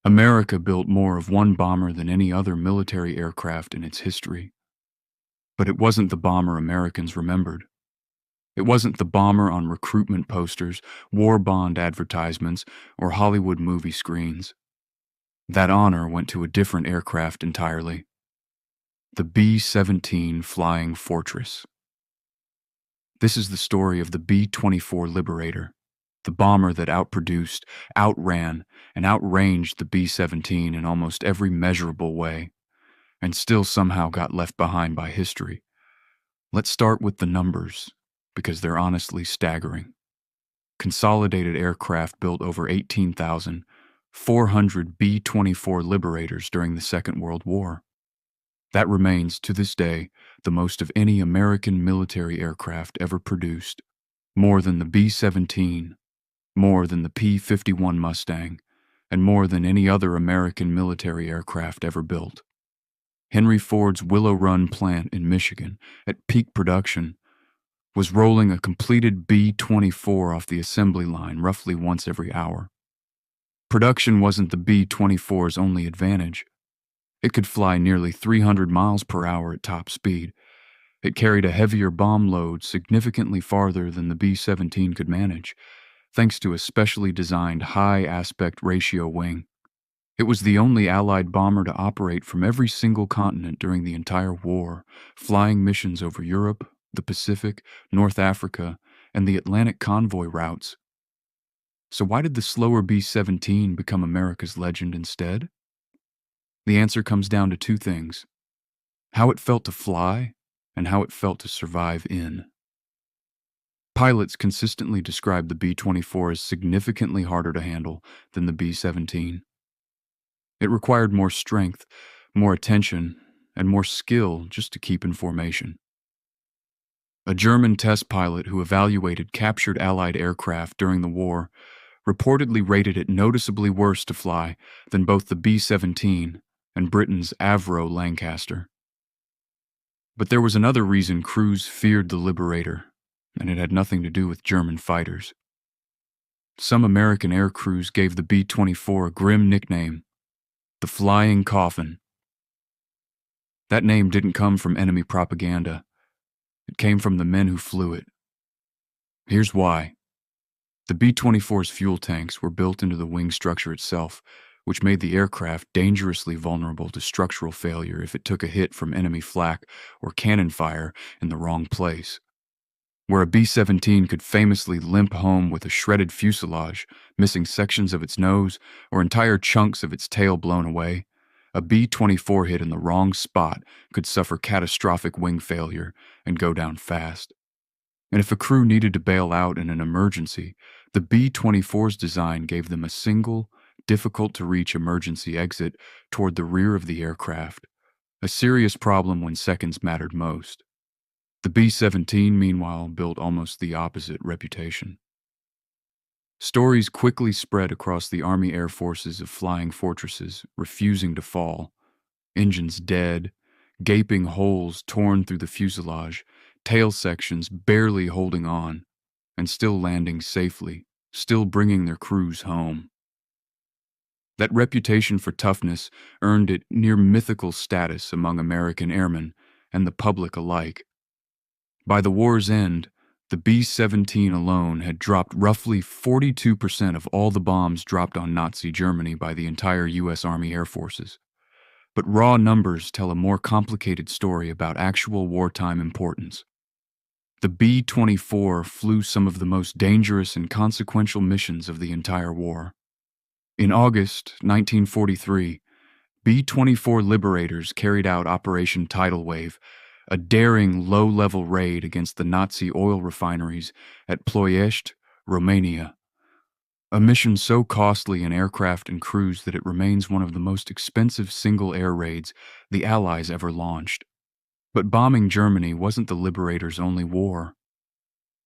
America built more of one bomber than any other military aircraft in its history. But it wasn't the bomber Americans remembered. It wasn't the bomber on recruitment posters, war bond advertisements, or Hollywood movie screens. That honor went to a different aircraft entirely. The B-17 Flying Fortress. This is the story of the B-24 Liberator, the bomber that outproduced, outran, and outranged the B-17 in almost every measurable way, and still somehow got left behind by history. Let's start with the numbers, because they're honestly staggering. Consolidated Aircraft built over 18,400 B-24 Liberators during the Second World War. That remains, to this day, the most of any American military aircraft ever produced. More than the B-17, more than the P-51 Mustang, and more than any other American military aircraft ever built. Henry Ford's Willow Run plant in Michigan, at peak production, was rolling a completed B-24 off the assembly line roughly once every hour. Production wasn't the B-24's only advantage. It could fly nearly 300 miles per hour at top speed. It carried a heavier bomb load significantly farther than the B-17 could manage, thanks to a specially designed high aspect ratio wing. It was the only Allied bomber to operate from every single continent during the entire war, flying missions over Europe, the Pacific, North Africa, and the Atlantic convoy routes. So why did the slower B-17 become America's legend instead? The answer comes down to two things: how it felt to fly and how it felt to survive in. Pilots consistently described the B-24 as significantly harder to handle than the B-17. It required more strength, more attention, and more skill just to keep in formation. A German test pilot who evaluated captured Allied aircraft during the war reportedly rated it noticeably worse to fly than both the B-17 and Britain's Avro Lancaster. But there was another reason crews feared the Liberator, and it had nothing to do with German fighters. Some American air crews gave the B-24 a grim nickname: the Flying Coffin. That name didn't come from enemy propaganda. It came from the men who flew it. Here's why. The B-24's fuel tanks were built into the wing structure itself, which made the aircraft dangerously vulnerable to structural failure if it took a hit from enemy flak or cannon fire in the wrong place. Where a B-17 could famously limp home with a shredded fuselage, missing sections of its nose, or entire chunks of its tail blown away, a B-24 hit in the wrong spot could suffer catastrophic wing failure and go down fast. And if a crew needed to bail out in an emergency, the B-24's design gave them a single, difficult-to-reach emergency exit toward the rear of the aircraft, a serious problem when seconds mattered most. The B-17, meanwhile, built almost the opposite reputation. Stories quickly spread across the Army Air Forces of flying fortresses refusing to fall, engines dead, gaping holes torn through the fuselage, tail sections barely holding on, and still landing safely, still bringing their crews home. That reputation for toughness earned it near mythical status among American airmen and the public alike. By the war's end, the B-17 alone had dropped roughly 42% of all the bombs dropped on Nazi Germany by the entire U.S. Army Air Forces. But raw numbers tell a more complicated story about actual wartime importance. The B-24 flew some of the most dangerous and consequential missions of the entire war. In August 1943, B-24 Liberators carried out Operation Tidal Wave, a daring low-level raid against the Nazi oil refineries at Ploiești, Romania. A mission so costly in aircraft and crews that it remains one of the most expensive single air raids the Allies ever launched. But bombing Germany wasn't the Liberator's only war.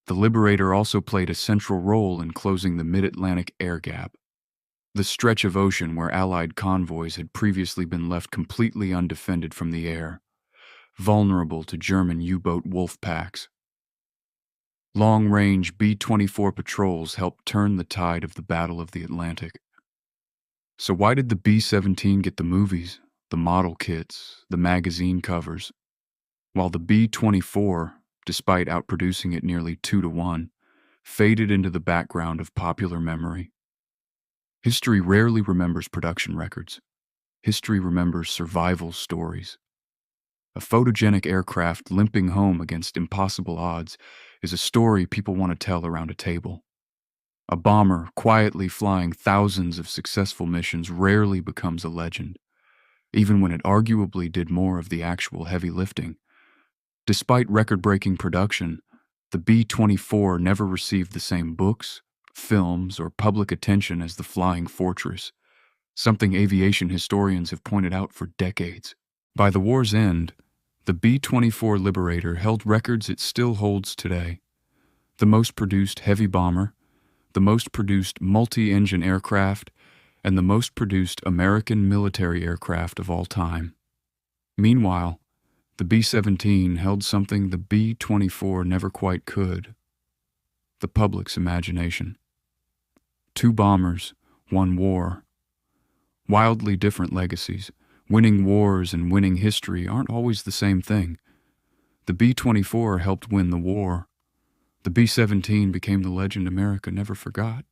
The Liberator also played a central role in closing the Mid-Atlantic air gap, the stretch of ocean where Allied convoys had previously been left completely undefended from the air, vulnerable to German U-boat wolf packs. Long-range B-24 patrols helped turn the tide of the Battle of the Atlantic. So why did the B-17 get the movies, the model kits, the magazine covers, while the B-24, despite outproducing it nearly 2-1, faded into the background of popular memory? History rarely remembers production records. History remembers survival stories. A photogenic aircraft limping home against impossible odds is a story people want to tell around a table. A bomber quietly flying thousands of successful missions rarely becomes a legend, even when it arguably did more of the actual heavy lifting. Despite record-breaking production, the B-24 never received the same books, films, or public attention as the Flying Fortress, something aviation historians have pointed out for decades. By the war's end, the B-24 Liberator held records it still holds today: the most produced heavy bomber, the most produced multi-engine aircraft, and the most produced American military aircraft of all time. Meanwhile, the B-17 held something the B-24 never quite could: the public's imagination. 2 bombers, 1 war. Wildly different legacies. Winning wars and winning history aren't always the same thing. The B-24 helped win the war. The B-17 became the legend America never forgot.